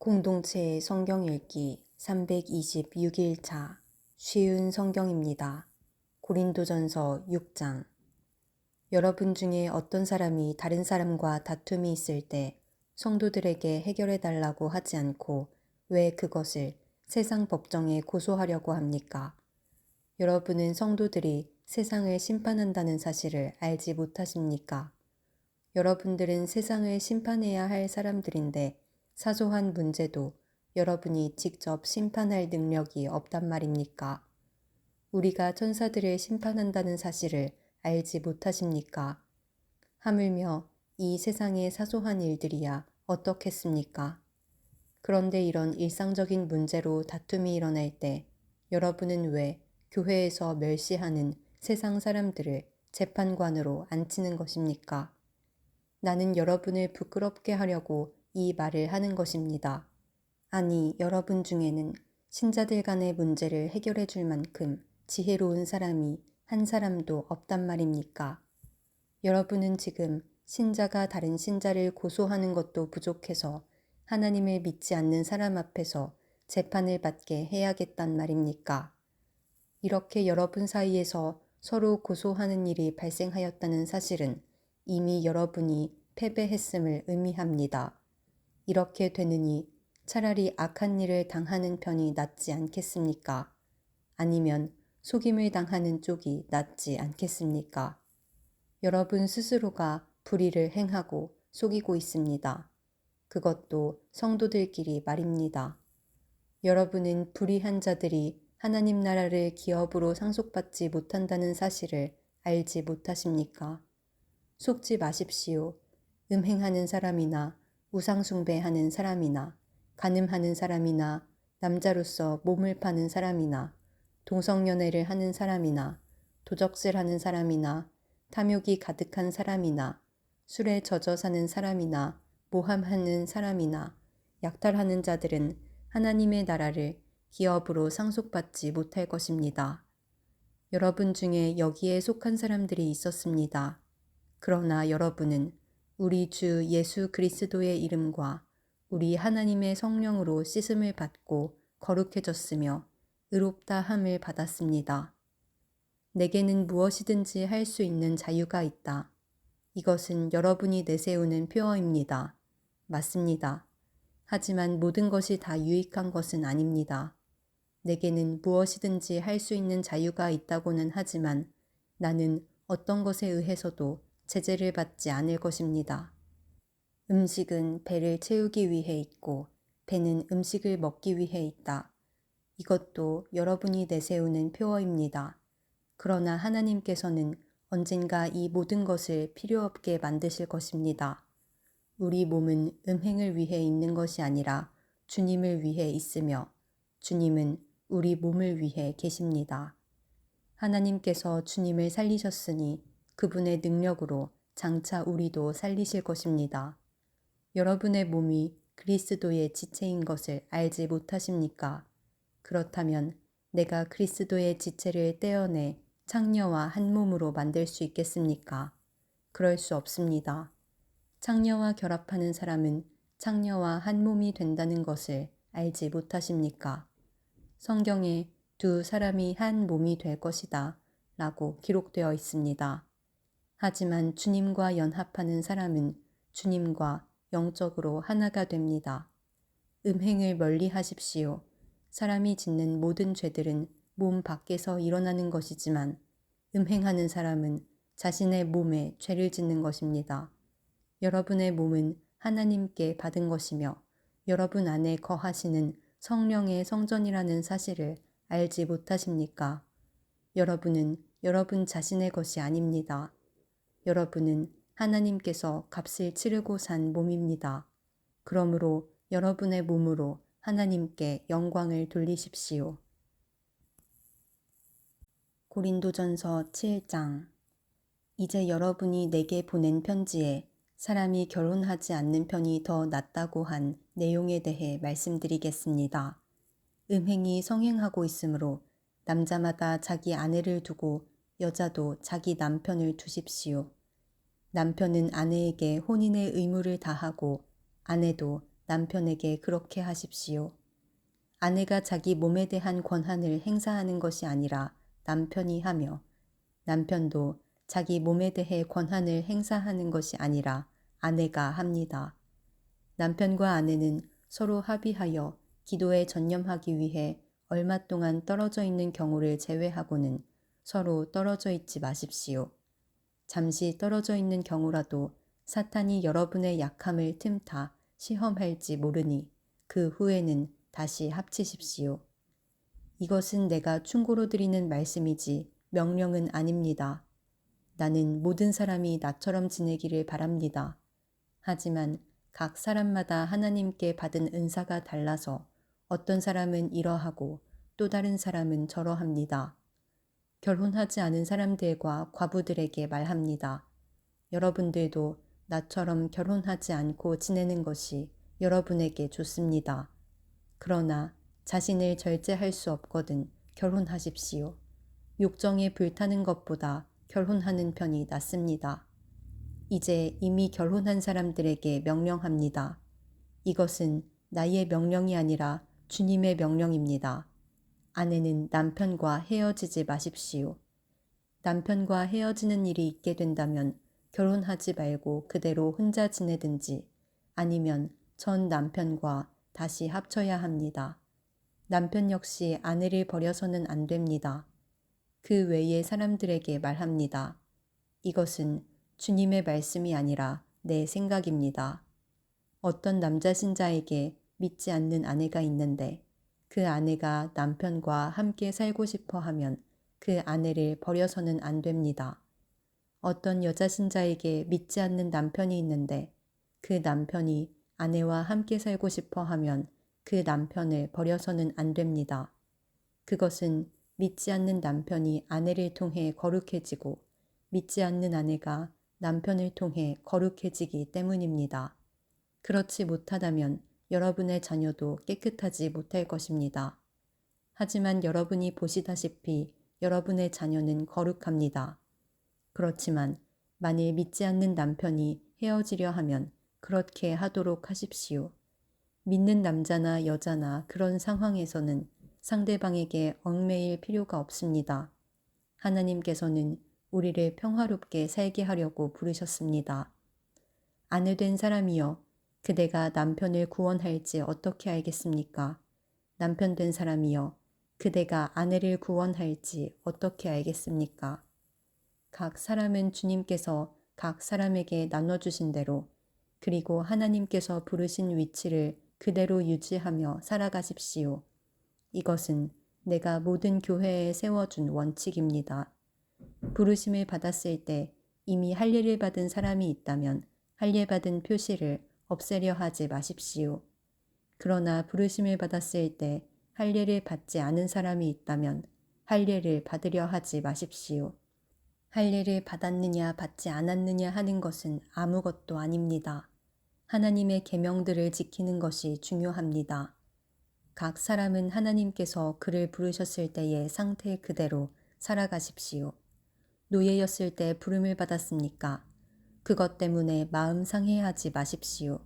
공동체의 성경 읽기 326일차 쉬운 성경입니다. 고린도전서 6장. 여러분 중에 어떤 사람이 다른 사람과 다툼이 있을 때 성도들에게 해결해 달라고 하지 않고 왜 그것을 세상 법정에 고소하려고 합니까? 여러분은 성도들이 세상을 심판한다는 사실을 알지 못하십니까? 여러분들은 세상을 심판해야 할 사람들인데 사소한 문제도 여러분이 직접 심판할 능력이 없단 말입니까? 우리가 천사들을 심판한다는 사실을 알지 못하십니까? 하물며 이 세상의 사소한 일들이야 어떻겠습니까? 그런데 이런 일상적인 문제로 다툼이 일어날 때 여러분은 왜 교회에서 멸시하는 세상 사람들을 재판관으로 앉히는 것입니까? 나는 여러분을 부끄럽게 하려고 이 말을 하는 것입니다. 아니, 여러분 중에는 신자들 간의 문제를 해결해 줄 만큼 지혜로운 사람이 한 사람도 없단 말입니까? 여러분은 지금 신자가 다른 신자를 고소하는 것도 부족해서 하나님을 믿지 않는 사람 앞에서 재판을 받게 해야겠단 말입니까? 이렇게 여러분 사이에서 서로 고소하는 일이 발생하였다는 사실은 이미 여러분이 패배했음을 의미합니다. 이렇게 되느니 차라리 악한 일을 당하는 편이 낫지 않겠습니까? 아니면 속임을 당하는 쪽이 낫지 않겠습니까? 여러분 스스로가 불의를 행하고 속이고 있습니다. 그것도 성도들끼리 말입니다. 여러분은 불의한 자들이 하나님 나라를 기업으로 상속받지 못한다는 사실을 알지 못하십니까? 속지 마십시오. 음행하는 사람이나 우상숭배하는 사람이나 간음하는 사람이나 남자로서 몸을 파는 사람이나 동성연애를 하는 사람이나 도적질하는 사람이나 탐욕이 가득한 사람이나 술에 젖어 사는 사람이나 모함하는 사람이나 약탈하는 자들은 하나님의 나라를 기업으로 상속받지 못할 것입니다. 여러분 중에 여기에 속한 사람들이 있었습니다. 그러나 여러분은 우리 주 예수 그리스도의 이름과 우리 하나님의 성령으로 씻음을 받고 거룩해졌으며 의롭다 함을 받았습니다. 내게는 무엇이든지 할 수 있는 자유가 있다. 이것은 여러분이 내세우는 표어입니다. 맞습니다. 하지만 모든 것이 다 유익한 것은 아닙니다. 내게는 무엇이든지 할 수 있는 자유가 있다고는 하지만 나는 어떤 것에 의해서도 제재를 받지 않을 것입니다. 음식은 배를 채우기 위해 있고 배는 음식을 먹기 위해 있다. 이것도 여러분이 내세우는 표어입니다. 그러나 하나님께서는 언젠가 이 모든 것을 필요 없게 만드실 것입니다. 우리 몸은 음행을 위해 있는 것이 아니라 주님을 위해 있으며 주님은 우리 몸을 위해 계십니다. 하나님께서 주님을 살리셨으니 그분의 능력으로 장차 우리도 살리실 것입니다. 여러분의 몸이 그리스도의 지체인 것을 알지 못하십니까? 그렇다면 내가 그리스도의 지체를 떼어내 창녀와 한 몸으로 만들 수 있겠습니까? 그럴 수 없습니다. 창녀와 결합하는 사람은 창녀와 한 몸이 된다는 것을 알지 못하십니까? 성경에 두 사람이 한 몸이 될 것이다 라고 기록되어 있습니다. 하지만 주님과 연합하는 사람은 주님과 영적으로 하나가 됩니다. 음행을 멀리 하십시오. 사람이 짓는 모든 죄들은 몸 밖에서 일어나는 것이지만 음행하는 사람은 자신의 몸에 죄를 짓는 것입니다. 여러분의 몸은 하나님께 받은 것이며 여러분 안에 거하시는 성령의 성전이라는 사실을 알지 못하십니까? 여러분은 여러분 자신의 것이 아닙니다. 여러분은 하나님께서 값을 치르고 산 몸입니다. 그러므로 여러분의 몸으로 하나님께 영광을 돌리십시오. 고린도전서 7장. 이제 여러분이 내게 보낸 편지에 사람이 결혼하지 않는 편이 더 낫다고 한 내용에 대해 말씀드리겠습니다. 음행이 성행하고 있으므로 남자마다 자기 아내를 두고 여자도 자기 남편을 두십시오. 남편은 아내에게 혼인의 의무를 다하고 아내도 남편에게 그렇게 하십시오. 아내가 자기 몸에 대한 권한을 행사하는 것이 아니라 남편이 하며 남편도 자기 몸에 대해 권한을 행사하는 것이 아니라 아내가 합니다. 남편과 아내는 서로 합의하여 기도에 전념하기 위해 얼마 동안 떨어져 있는 경우를 제외하고는 서로 떨어져 있지 마십시오. 잠시 떨어져 있는 경우라도 사탄이 여러분의 약함을 틈타 시험할지 모르니 그 후에는 다시 합치십시오. 이것은 내가 충고로 드리는 말씀이지 명령은 아닙니다. 나는 모든 사람이 나처럼 지내기를 바랍니다. 하지만 각 사람마다 하나님께 받은 은사가 달라서 어떤 사람은 이러하고 또 다른 사람은 저러합니다. 결혼하지 않은 사람들과 과부들에게 말합니다. 여러분들도 나처럼 결혼하지 않고 지내는 것이 여러분에게 좋습니다. 그러나 자신을 절제할 수 없거든 결혼하십시오. 욕정에 불타는 것보다 결혼하는 편이 낫습니다. 이제 이미 결혼한 사람들에게 명령합니다. 이것은 나의 명령이 아니라 주님의 명령입니다. 아내는 남편과 헤어지지 마십시오. 남편과 헤어지는 일이 있게 된다면 결혼하지 말고 그대로 혼자 지내든지 아니면 전 남편과 다시 합쳐야 합니다. 남편 역시 아내를 버려서는 안 됩니다. 그 외의 사람들에게 말합니다. 이것은 주님의 말씀이 아니라 내 생각입니다. 어떤 남자 신자에게 믿지 않는 아내가 있는데 그 아내가 남편과 함께 살고 싶어 하면 그 아내를 버려서는 안 됩니다. 어떤 여자 신자에게 믿지 않는 남편이 있는데 그 남편이 아내와 함께 살고 싶어 하면 그 남편을 버려서는 안 됩니다. 그것은 믿지 않는 남편이 아내를 통해 거룩해지고 믿지 않는 아내가 남편을 통해 거룩해지기 때문입니다. 그렇지 못하다면 여러분의 자녀도 깨끗하지 못할 것입니다. 하지만 여러분이 보시다시피 여러분의 자녀는 거룩합니다. 그렇지만 만일 믿지 않는 남편이 헤어지려 하면 그렇게 하도록 하십시오. 믿는 남자나 여자나 그런 상황에서는 상대방에게 얽매일 필요가 없습니다. 하나님께서는 우리를 평화롭게 살게 하려고 부르셨습니다. 아내 된 사람이여, 그대가 남편을 구원할지 어떻게 알겠습니까? 남편 된 사람이여, 그대가 아내를 구원할지 어떻게 알겠습니까? 각 사람은 주님께서 각 사람에게 나눠주신 대로 그리고 하나님께서 부르신 위치를 그대로 유지하며 살아가십시오. 이것은 내가 모든 교회에 세워준 원칙입니다. 부르심을 받았을 때 이미 할례를 받은 사람이 있다면 할례 받은 표시를 없애려 하지 마십시오. 그러나 부르심을 받았을 때 할례를 받지 않은 사람이 있다면 할례를 받으려 하지 마십시오. 할례를 받았느냐 받지 않았느냐 하는 것은 아무것도 아닙니다. 하나님의 계명들을 지키는 것이 중요합니다. 각 사람은 하나님께서 그를 부르셨을 때의 상태 그대로 살아가십시오. 노예였을 때 부름을 받았습니까? 그것 때문에 마음 상해하지 마십시오.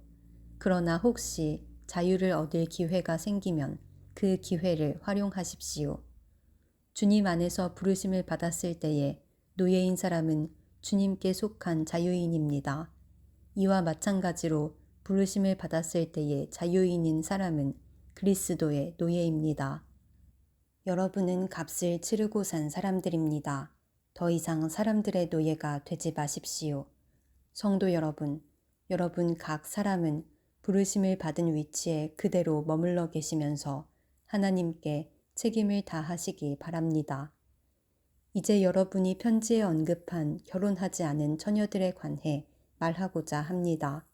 그러나 혹시 자유를 얻을 기회가 생기면 그 기회를 활용하십시오. 주님 안에서 부르심을 받았을 때에 노예인 사람은 주님께 속한 자유인입니다. 이와 마찬가지로 부르심을 받았을 때의 자유인인 사람은 그리스도의 노예입니다. 여러분은 값을 치르고 산 사람들입니다. 더 이상 사람들의 노예가 되지 마십시오. 성도 여러분, 여러분 각 사람은 부르심을 받은 위치에 그대로 머물러 계시면서 하나님께 책임을 다하시기 바랍니다. 이제 여러분이 편지에 언급한 결혼하지 않은 처녀들에 관해 말하고자 합니다.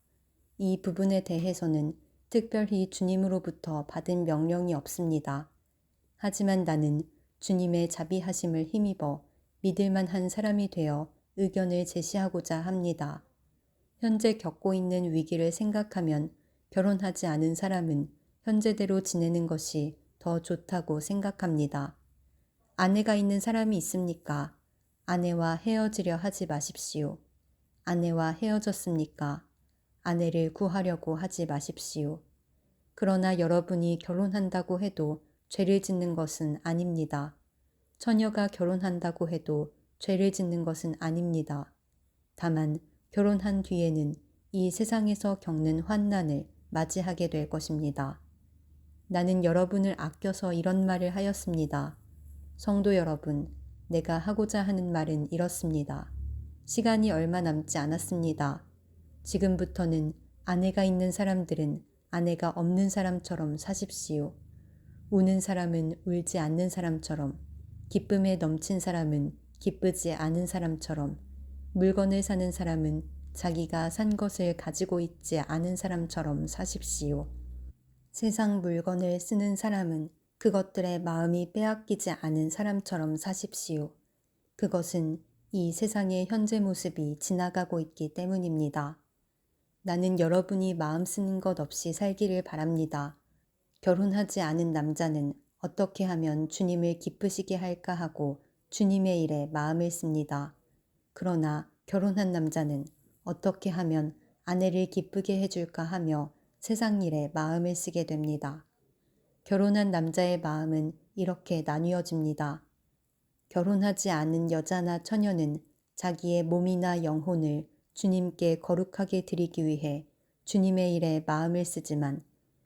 이 부분에 대해서는 특별히 주님으로부터 받은 명령이 없습니다. 하지만 나는 주님의 자비하심을 힘입어 믿을만한 사람이 되어 의견을 제시하고자 합니다. 현재 겪고 있는 위기를 생각하면 결혼하지 않은 사람은 현재대로 지내는 것이 더 좋다고 생각합니다. 아내가 있는 사람이 있습니까? 아내와 헤어지려 하지 마십시오. 아내와 헤어졌습니까? 아내를 구하려고 하지 마십시오. 그러나 여러분이 결혼한다고 해도 죄를 짓는 것은 아닙니다. 처녀가 결혼한다고 해도 죄를 짓는 것은 아닙니다. 다만 결혼한 뒤에는 이 세상에서 겪는 환난을 맞이하게 될 것입니다. 나는 여러분을 아껴서 이런 말을 하였습니다. 성도 여러분, 내가 하고자 하는 말은 이렇습니다. 시간이 얼마 남지 않았습니다. 지금부터는 아내가 있는 사람들은 아내가 없는 사람처럼 사십시오. 우는 사람은 울지 않는 사람처럼, 기쁨에 넘친 사람은 기쁘지 않은 사람처럼, 물건을 사는 사람은 자기가 산 것을 가지고 있지 않은 사람처럼 사십시오. 세상 물건을 쓰는 사람은 그것들의 마음이 빼앗기지 않은 사람처럼 사십시오. 그것은 이 세상의 현재 모습이 지나가고 있기 때문입니다. 나는 여러분이 마음 쓰는 것 없이 살기를 바랍니다. 결혼하지 않은 남자는 어떻게 하면 주님을 기쁘시게 할까 하고 주님의 일에 마음을 씁니다. 그러나 결혼한 남자는 어떻게 하면 아내를 기쁘게 해줄까 하며 세상 일에 마음을 쓰게 됩니다. 결혼한 남자의 마음은 이렇게 나뉘어집니다. 결혼하지 않은 여자나 처녀는 자기의 몸이나 영혼을 주님께 거룩하게 드리기 위해 주님의 일에 마음을 쓰지만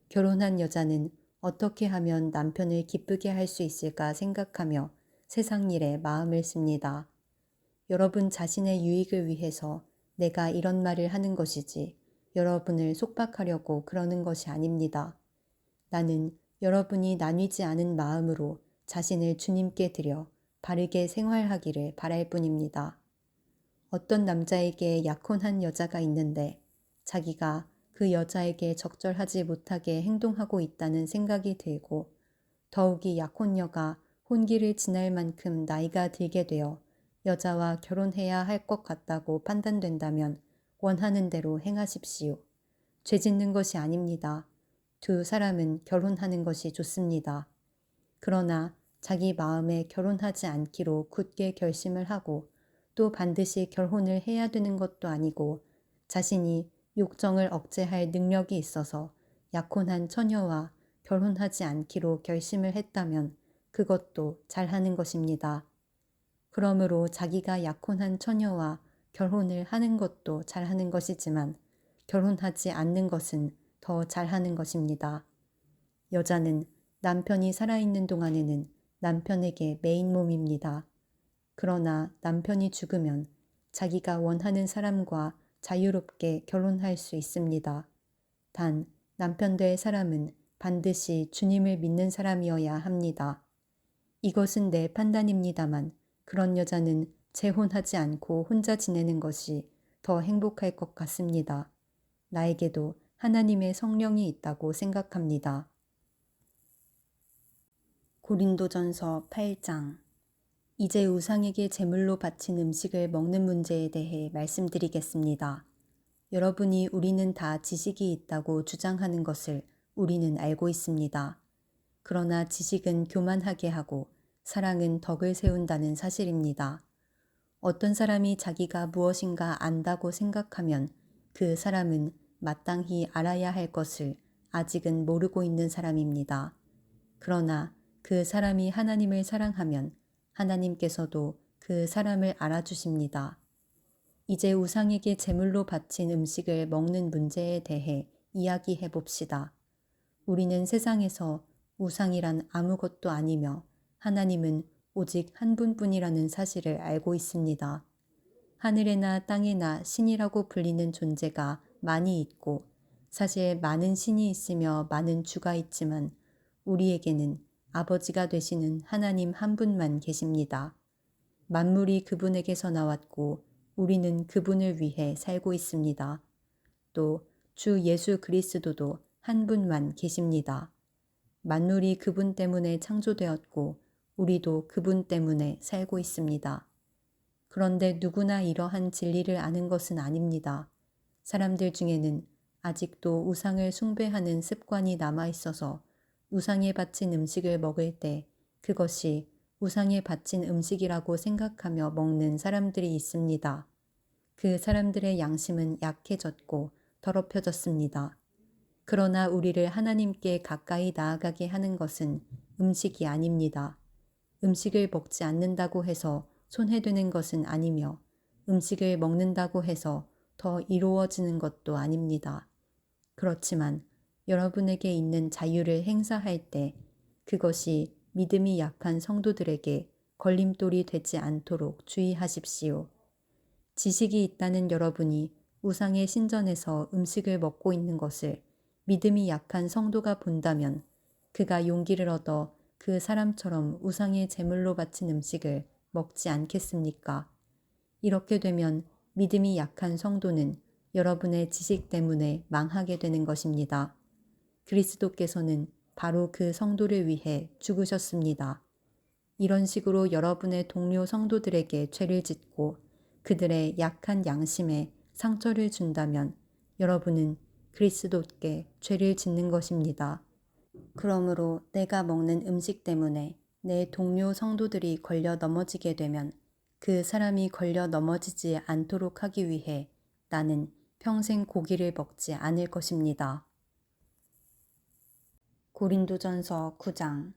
결혼한 여자는 어떻게 하면 남편을 기쁘게 할 수 있을까 생각하며 세상 일에 마음을 씁니다. 여러분 자신의 유익을 위해서 내가 이런 말을 하는 것이지 여러분을 속박하려고 그러는 것이 아닙니다. 나는 여러분이 나뉘지 않은 마음으로 자신을 주님께 드려 바르게 생활하기를 바랄 뿐입니다. 어떤 남자에게 약혼한 여자가 있는데 자기가 그 여자에게 적절하지 못하게 행동하고 있다는 생각이 들고 더욱이 약혼녀가 혼기를 지날 만큼 나이가 들게 되어 여자와 결혼해야 할 것 같다고 판단된다면 원하는 대로 행하십시오. 죄 짓는 것이 아닙니다. 두 사람은 결혼하는 것이 좋습니다. 그러나 자기 마음에 결혼하지 않기로 굳게 결심을 하고 또 반드시 결혼을 해야 되는 것도 아니고 자신이 욕정을 억제할 능력이 있어서 약혼한 처녀와 결혼하지 않기로 결심을 했다면 그것도 잘하는 것입니다. 그러므로 자기가 약혼한 처녀와 결혼을 하는 것도 잘하는 것이지만 결혼하지 않는 것은 더 잘하는 것입니다. 여자는 남편이 살아있는 동안에는 남편에게 메인 몸입니다. 그러나 남편이 죽으면 자기가 원하는 사람과 자유롭게 결혼할 수 있습니다. 단 남편 될 사람은 반드시 주님을 믿는 사람이어야 합니다. 이것은 내 판단입니다만 그런 여자는 재혼하지 않고 혼자 지내는 것이 더 행복할 것 같습니다. 나에게도 하나님의 성령이 있다고 생각합니다. 고린도전서 8장. 이제 우상에게 제물로 바친 음식을 먹는 문제에 대해 말씀드리겠습니다. 여러분이 우리는 다 지식이 있다고 주장하는 것을 우리는 알고 있습니다. 그러나 지식은 교만하게 하고 사랑은 덕을 세운다는 사실입니다. 어떤 사람이 자기가 무엇인가 안다고 생각하면 그 사람은 마땅히 알아야 할 것을 아직은 모르고 있는 사람입니다. 그러나 그 사람이 하나님을 사랑하면 하나님께서도 그 사람을 알아주십니다. 이제 우상에게 제물로 바친 음식을 먹는 문제에 대해 이야기해 봅시다. 우리는 세상에서 우상이란 아무것도 아니며 하나님은 오직 한 분뿐이라는 사실을 알고 있습니다. 하늘에나 땅에나 신이라고 불리는 존재가 많이 있고 사실 많은 신이 있으며 많은 주가 있지만 우리에게는 아버지가 되시는 하나님 한 분만 계십니다. 만물이 그분에게서 나왔고 우리는 그분을 위해 살고 있습니다. 또 주 예수 그리스도도 한 분만 계십니다. 만물이 그분 때문에 창조되었고 우리도 그분 때문에 살고 있습니다. 그런데 누구나 이러한 진리를 아는 것은 아닙니다. 사람들 중에는 아직도 우상을 숭배하는 습관이 남아 있어서 우상에 바친 음식을 먹을 때 그것이 우상에 바친 음식이라고 생각하며 먹는 사람들이 있습니다. 그 사람들의 양심은 약해졌고 더럽혀졌습니다. 그러나 우리를 하나님께 가까이 나아가게 하는 것은 음식이 아닙니다. 음식을 먹지 않는다고 해서 손해되는 것은 아니며 음식을 먹는다고 해서 더 이로워지는 것도 아닙니다. 그렇지만 여러분에게 있는 자유를 행사할 때 그것이 믿음이 약한 성도들에게 걸림돌이 되지 않도록 주의하십시오. 지식이 있다는 여러분이 우상의 신전에서 음식을 먹고 있는 것을 믿음이 약한 성도가 본다면 그가 용기를 얻어 그 사람처럼 우상의 제물로 바친 음식을 먹지 않겠습니까? 이렇게 되면 믿음이 약한 성도는 여러분의 지식 때문에 망하게 되는 것입니다. 그리스도께서는 바로 그 성도를 위해 죽으셨습니다. 이런 식으로 여러분의 동료 성도들에게 죄를 짓고 그들의 약한 양심에 상처를 준다면 여러분은 그리스도께 죄를 짓는 것입니다. 그러므로 내가 먹는 음식 때문에 내 동료 성도들이 걸려 넘어지게 되면 그 사람이 걸려 넘어지지 않도록 하기 위해 나는 평생 고기를 먹지 않을 것입니다. 고린도전서 9장.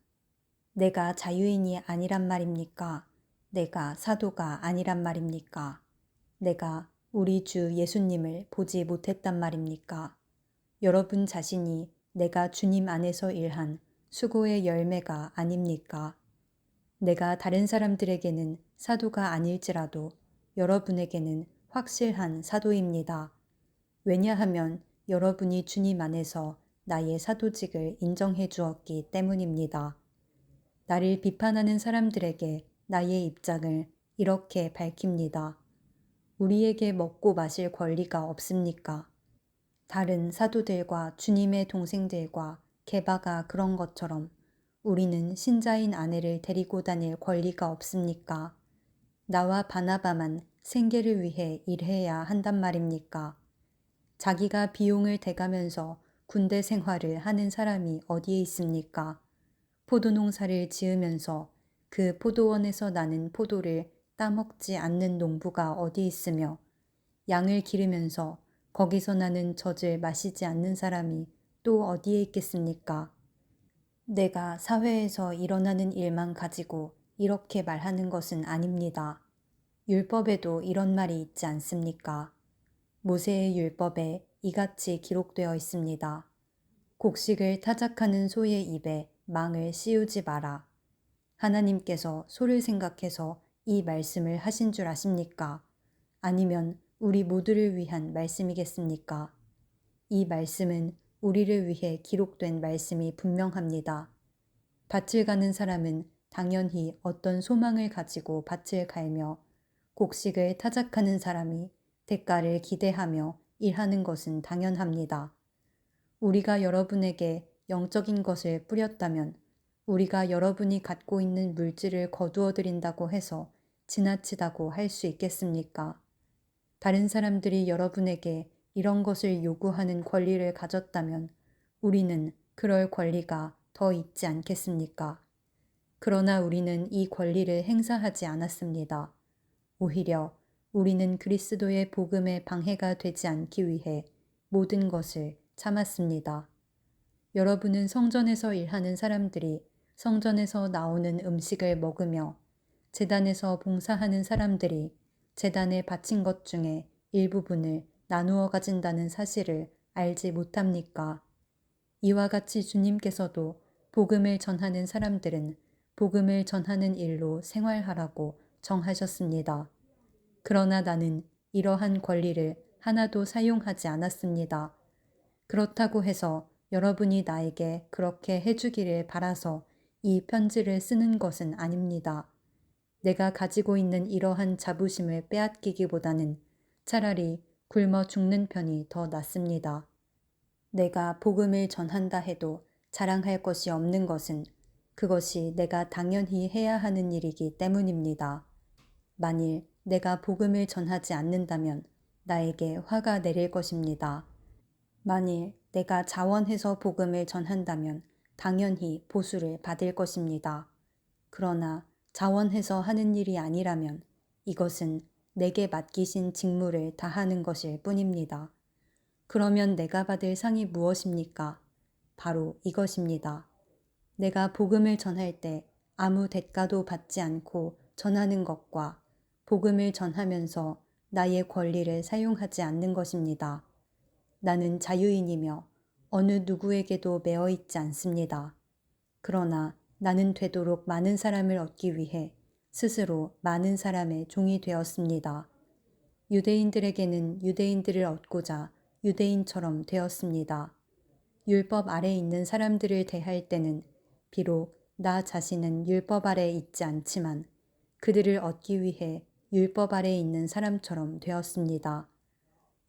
내가 자유인이 아니란 말입니까? 내가 사도가 아니란 말입니까? 내가 우리 주 예수님을 보지 못했단 말입니까? 여러분 자신이 내가 주님 안에서 일한 수고의 열매가 아닙니까? 내가 다른 사람들에게는 사도가 아닐지라도 여러분에게는 확실한 사도입니다. 왜냐하면 여러분이 주님 안에서 나의 사도직을 인정해 주었기 때문입니다. 나를 비판하는 사람들에게 나의 입장을 이렇게 밝힙니다. 우리에게 먹고 마실 권리가 없습니까? 다른 사도들과 주님의 동생들과 게바가 그런 것처럼 우리는 신자인 아내를 데리고 다닐 권리가 없습니까? 나와 바나바만 생계를 위해 일해야 한단 말입니까? 자기가 비용을 대가면서 군대 생활을 하는 사람이 어디에 있습니까? 포도농사를 지으면서 그 포도원에서 나는 포도를 따먹지 않는 농부가 어디 있으며 양을 기르면서 거기서 나는 젖을 마시지 않는 사람이 또 어디에 있겠습니까? 내가 사회에서 일어나는 일만 가지고 이렇게 말하는 것은 아닙니다. 율법에도 이런 말이 있지 않습니까? 모세의 율법에 이같이 기록되어 있습니다. 곡식을 타작하는 소의 입에 망을 씌우지 마라. 하나님께서 소를 생각해서 이 말씀을 하신 줄 아십니까? 아니면 우리 모두를 위한 말씀이겠습니까? 이 말씀은 우리를 위해 기록된 말씀이 분명합니다. 밭을 가는 사람은 당연히 어떤 소망을 가지고 밭을 갈며 곡식을 타작하는 사람이 대가를 기대하며 일하는 것은 당연합니다. 우리가 여러분에게 영적인 것을 뿌렸다면 우리가 여러분이 갖고 있는 물질을 거두어 드린다고 해서 지나치다고 할 수 있겠습니까? 다른 사람들이 여러분에게 이런 것을 요구하는 권리를 가졌다면 우리는 그럴 권리가 더 있지 않겠습니까? 그러나 우리는 이 권리를 행사하지 않았습니다. 오히려 우리는 그리스도의 복음에 방해가 되지 않기 위해 모든 것을 참았습니다. 여러분은 성전에서 일하는 사람들이 성전에서 나오는 음식을 먹으며 제단에서 봉사하는 사람들이 제단에 바친 것 중에 일부분을 나누어 가진다는 사실을 알지 못합니까? 이와 같이 주님께서도 복음을 전하는 사람들은 복음을 전하는 일로 생활하라고 정하셨습니다. 그러나 나는 이러한 권리를 하나도 사용하지 않았습니다. 그렇다고 해서 여러분이 나에게 그렇게 해주기를 바라서 이 편지를 쓰는 것은 아닙니다. 내가 가지고 있는 이러한 자부심을 빼앗기기보다는 차라리 굶어 죽는 편이 더 낫습니다. 내가 복음을 전한다 해도 자랑할 것이 없는 것은 그것이 내가 당연히 해야 하는 일이기 때문입니다. 만일 내가 복음을 전하지 않는다면 나에게 화가 내릴 것입니다. 만일 내가 자원해서 복음을 전한다면 당연히 보수를 받을 것입니다. 그러나 자원해서 하는 일이 아니라면 이것은 내게 맡기신 직무를 다하는 것일 뿐입니다. 그러면 내가 받을 상이 무엇입니까? 바로 이것입니다. 내가 복음을 전할 때 아무 대가도 받지 않고 전하는 것과 복음을 전하면서 나의 권리를 사용하지 않는 것입니다. 나는 자유인이며 어느 누구에게도 매어 있지 않습니다. 그러나 나는 되도록 많은 사람을 얻기 위해 스스로 많은 사람의 종이 되었습니다. 유대인들에게는 유대인들을 얻고자 유대인처럼 되었습니다. 율법 아래 있는 사람들을 대할 때는 비록 나 자신은 율법 아래 있지 않지만 그들을 얻기 위해 율법 아래 있는 사람처럼 되었습니다.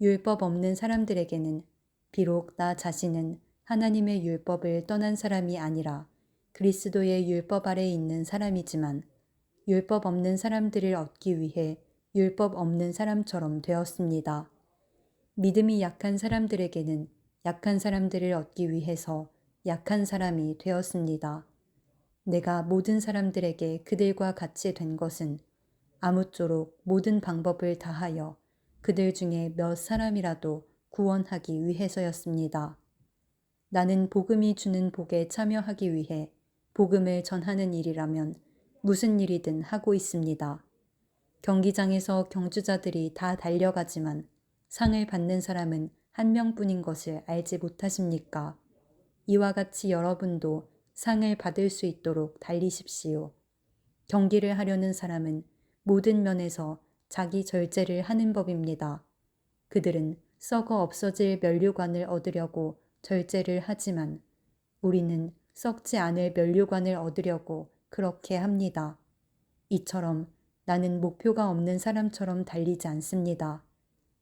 율법 없는 사람들에게는 비록 나 자신은 하나님의 율법을 떠난 사람이 아니라 그리스도의 율법 아래 있는 사람이지만 율법 없는 사람들을 얻기 위해 율법 없는 사람처럼 되었습니다. 믿음이 약한 사람들에게는 약한 사람들을 얻기 위해서 약한 사람이 되었습니다. 내가 모든 사람들에게 그들과 같이 된 것은 아무쪼록 모든 방법을 다하여 그들 중에 몇 사람이라도 구원하기 위해서였습니다. 나는 복음이 주는 복에 참여하기 위해 복음을 전하는 일이라면 무슨 일이든 하고 있습니다. 경기장에서 경주자들이 다 달려가지만 상을 받는 사람은 한 명뿐인 것을 알지 못하십니까? 이와 같이 여러분도 상을 받을 수 있도록 달리십시오. 경기를 하려는 사람은 모든 면에서 자기 절제를 하는 법입니다. 그들은 썩어 없어질 면류관을 얻으려고 절제를 하지만 우리는 썩지 않을 면류관을 얻으려고 그렇게 합니다. 이처럼 나는 목표가 없는 사람처럼 달리지 않습니다.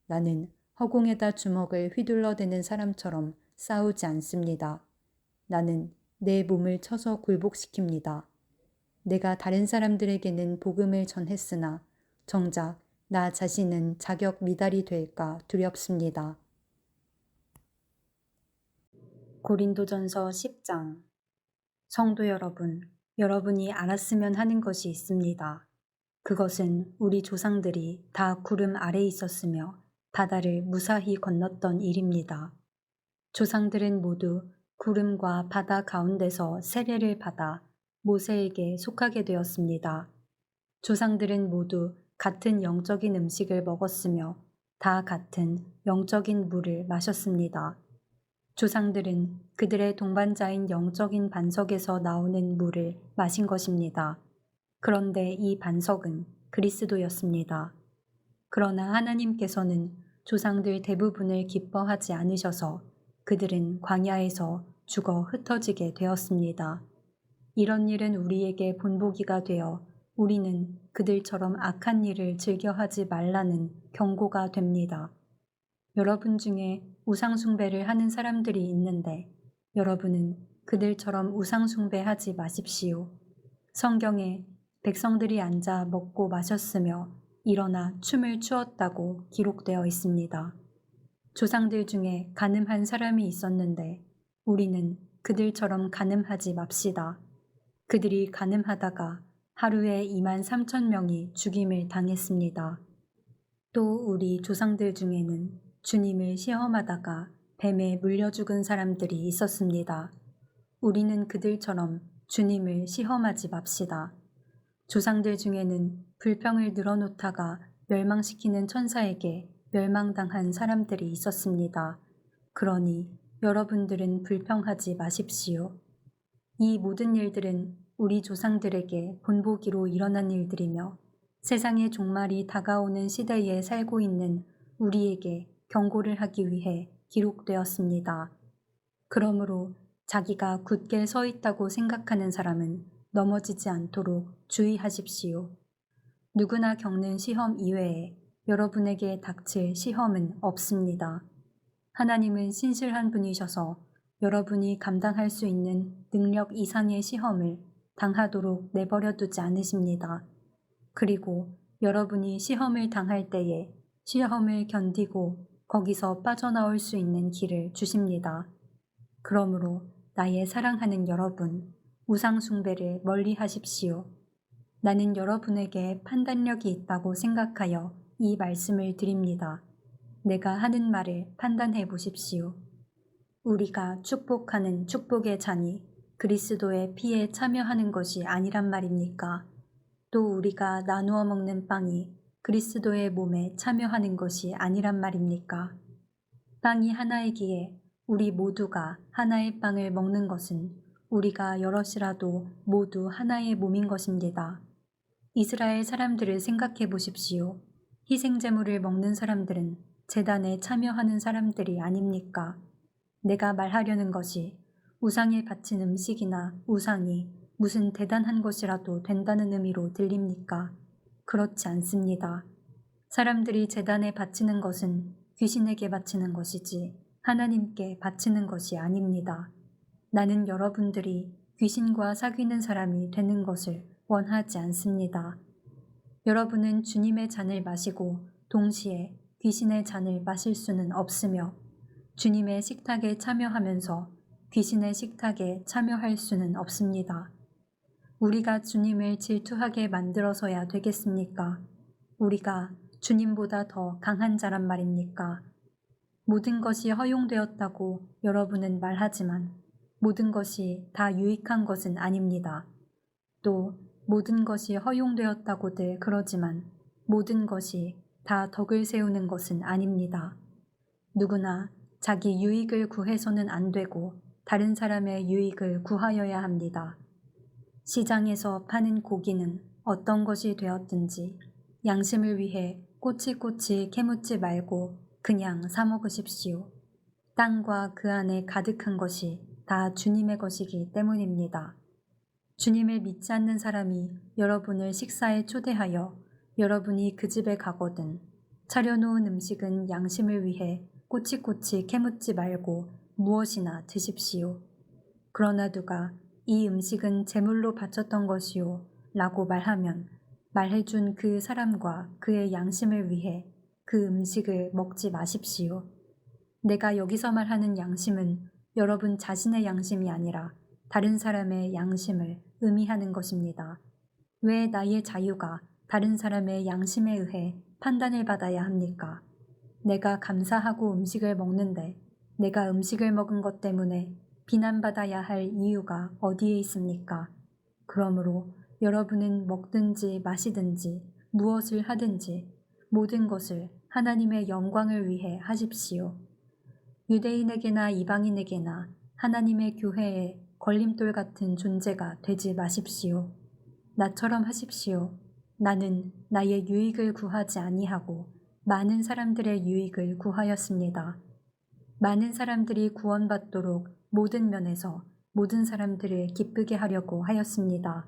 나는 허공에다 주먹을 휘둘러대는 사람처럼 싸우지 않습니다. 나는 내 몸을 쳐서 굴복시킵니다. 내가 다른 사람들에게는 복음을 전했으나 정작 나 자신은 자격 미달이 될까 두렵습니다. 고린도전서 10장. 성도 여러분, 여러분이 알았으면 하는 것이 있습니다. 그것은 우리 조상들이 다 구름 아래 있었으며 바다를 무사히 건넜던 일입니다. 조상들은 모두 구름과 바다 가운데서 세례를 받아 모세에게 속하게 되었습니다. 조상들은 모두 같은 영적인 음식을 먹었으며 다 같은 영적인 물을 마셨습니다. 조상들은 그들의 동반자인 영적인 반석에서 나오는 물을 마신 것입니다. 그런데 이 반석은 그리스도였습니다. 그러나 하나님께서는 조상들 대부분을 기뻐하지 않으셔서 그들은 광야에서 죽어 흩어지게 되었습니다. 이런 일은 우리에게 본보기가 되어 우리는 그들처럼 악한 일을 즐겨하지 말라는 경고가 됩니다. 여러분 중에 우상숭배를 하는 사람들이 있는데 여러분은 그들처럼 우상숭배하지 마십시오. 성경에 백성들이 앉아 먹고 마셨으며 일어나 춤을 추었다고 기록되어 있습니다. 조상들 중에 간음한 사람이 있었는데 우리는 그들처럼 간음하지 맙시다. 그들이 간음하다가 하루에 23,000명이 죽임을 당했습니다. 또 우리 조상들 중에는 주님을 시험하다가 뱀에 물려 죽은 사람들이 있었습니다. 우리는 그들처럼 주님을 시험하지 맙시다. 조상들 중에는 불평을 늘어놓다가 멸망시키는 천사에게 멸망당한 사람들이 있었습니다. 그러니 여러분들은 불평하지 마십시오. 이 모든 일들은 우리 조상들에게 본보기로 일어난 일들이며 세상의 종말이 다가오는 시대에 살고 있는 우리에게 경고를 하기 위해 기록되었습니다. 그러므로 자기가 굳게 서 있다고 생각하는 사람은 넘어지지 않도록 주의하십시오. 누구나 겪는 시험 이외에 여러분에게 닥칠 시험은 없습니다. 하나님은 신실한 분이셔서 여러분이 감당할 수 있는 능력 이상의 시험을 당하도록 내버려 두지 않으십니다. 그리고 여러분이 시험을 당할 때에 시험을 견디고 거기서 빠져나올 수 있는 길을 주십니다. 그러므로 나의 사랑하는 여러분, 우상숭배를 멀리 하십시오. 나는 여러분에게 판단력이 있다고 생각하여 이 말씀을 드립니다. 내가 하는 말을 판단해 보십시오. 우리가 축복하는 축복의 잔이 그리스도의 피에 참여하는 것이 아니란 말입니까? 또 우리가 나누어 먹는 빵이 그리스도의 몸에 참여하는 것이 아니란 말입니까? 빵이 하나이기에 우리 모두가 하나의 빵을 먹는 것은 우리가 여럿이라도 모두 하나의 몸인 것입니다. 이스라엘 사람들을 생각해 보십시오. 희생제물을 먹는 사람들은 제단에 참여하는 사람들이 아닙니까? 내가 말하려는 것이 우상에 바친 음식이나 우상이 무슨 대단한 것이라도 된다는 의미로 들립니까? 그렇지 않습니다. 사람들이 제단에 바치는 것은 귀신에게 바치는 것이지 하나님께 바치는 것이 아닙니다. 나는 여러분들이 귀신과 사귀는 사람이 되는 것을 원하지 않습니다. 여러분은 주님의 잔을 마시고 동시에 귀신의 잔을 마실 수는 없으며 주님의 식탁에 참여하면서 귀신의 식탁에 참여할 수는 없습니다. 우리가 주님을 질투하게 만들어서야 되겠습니까? 우리가 주님보다 더 강한 자란 말입니까? 모든 것이 허용되었다고 여러분은 말하지만 모든 것이 다 유익한 것은 아닙니다. 또 모든 것이 허용되었다고들 그러지만 모든 것이 다 덕을 세우는 것은 아닙니다. 누구나 자기 유익을 구해서는 안 되고 다른 사람의 유익을 구하여야 합니다. 시장에서 파는 고기는 어떤 것이 되었든지 양심을 위해 꼬치꼬치 캐묻지 말고 그냥 사 먹으십시오. 땅과 그 안에 가득한 것이 다 주님의 것이기 때문입니다. 주님을 믿지 않는 사람이 여러분을 식사에 초대하여 여러분이 그 집에 가거든 차려놓은 음식은 양심을 위해 꼬치꼬치 캐묻지 말고 무엇이나 드십시오. 그러나 누가 이 음식은 제물로 바쳤던 것이요 라고 말하면 말해준 그 사람과 그의 양심을 위해 그 음식을 먹지 마십시오. 내가 여기서 말하는 양심은 여러분 자신의 양심이 아니라 다른 사람의 양심을 의미하는 것입니다. 왜 나의 자유가 다른 사람의 양심에 의해 판단을 받아야 합니까? 내가 감사하고 음식을 먹는데 내가 음식을 먹은 것 때문에 비난받아야 할 이유가 어디에 있습니까? 그러므로 여러분은 먹든지 마시든지 무엇을 하든지 모든 것을 하나님의 영광을 위해 하십시오. 유대인에게나 이방인에게나 하나님의 교회에 걸림돌 같은 존재가 되지 마십시오. 나처럼 하십시오. 나는 나의 유익을 구하지 아니하고 많은 사람들의 유익을 구하였습니다. 많은 사람들이 구원받도록 모든 면에서 모든 사람들을 기쁘게 하려고 하였습니다.